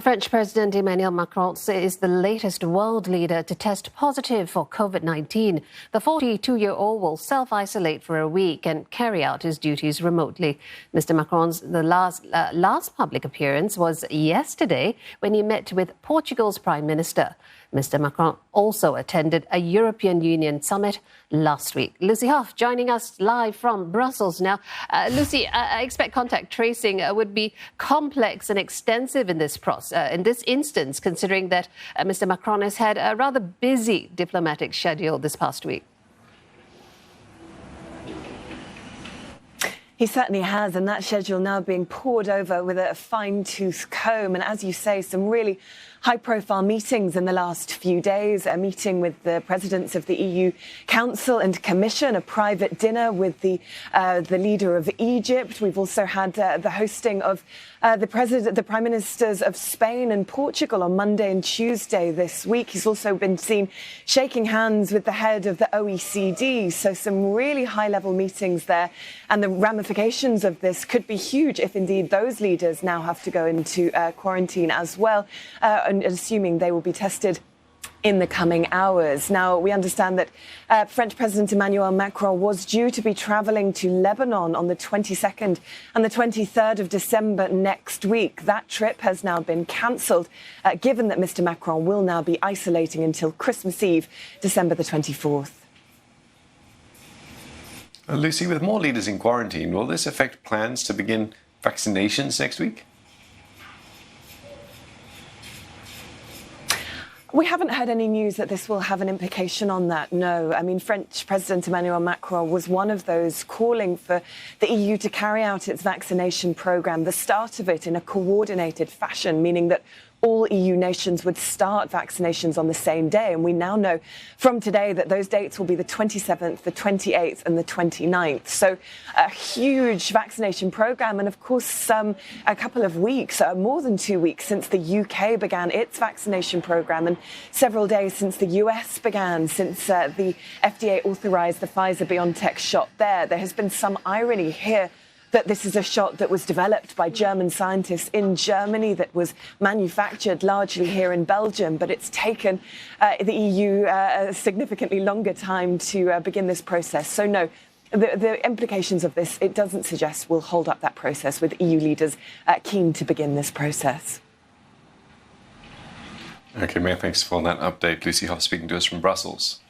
French President Emmanuel Macron is the latest world leader to test positive for COVID-19. The 42-year-old will self-isolate for a week and carry out his duties remotely. Mr. Macron's last public appearance was yesterday when he met with Portugal's Prime Minister. Mr. Macron also attended a European Union summit last week. Lucy Hough joining us live from Brussels now. Lucy, I expect contact tracing would be complex and extensive in this instance, considering that Mr. Macron has had a rather busy diplomatic schedule this past week. He certainly has, and that schedule now being pored over with a fine-tooth comb. And as you say, some really high-profile meetings in the last few days, a meeting with the presidents of the EU Council and Commission, a private dinner with the leader of Egypt. We've also had the hosting of the Prime Ministers of Spain and Portugal on Monday and Tuesday this week. He's also been seen shaking hands with the head of the OECD. So some really high-level meetings there. And the ramifications of this could be huge if indeed those leaders now have to go into quarantine as well, and assuming they will be tested in the coming hours. Now, we understand that French President Emmanuel Macron was due to be travelling to Lebanon on the 22nd and the 23rd of December next week. That trip has now been cancelled, given that Mr. Macron will now be isolating until Christmas Eve, December the 24th. Lucy, with more leaders in quarantine, will this affect plans to begin vaccinations next week? We haven't heard any news that this will have an implication on that, no. I mean, French President Emmanuel Macron was one of those calling for the EU to carry out its vaccination programme, the start of it in a coordinated fashion, meaning that all EU nations would start vaccinations on the same day. And we now know from today that those dates will be the 27th, the 28th and the 29th. So a huge vaccination programme. And of course, a couple of weeks, more than 2 weeks since the UK began its vaccination programme, and several days since the US began, since the FDA authorised the Pfizer-BioNTech shot there. There has been some irony here that this is a shot that was developed by German scientists in Germany, that was manufactured largely here in Belgium, but it's taken the EU a significantly longer time to begin this process. So no, the implications of this, it doesn't suggest will hold up that process, with EU leaders keen to begin this process. OK, many thanks for that update. Lucy Hough speaking to us from Brussels.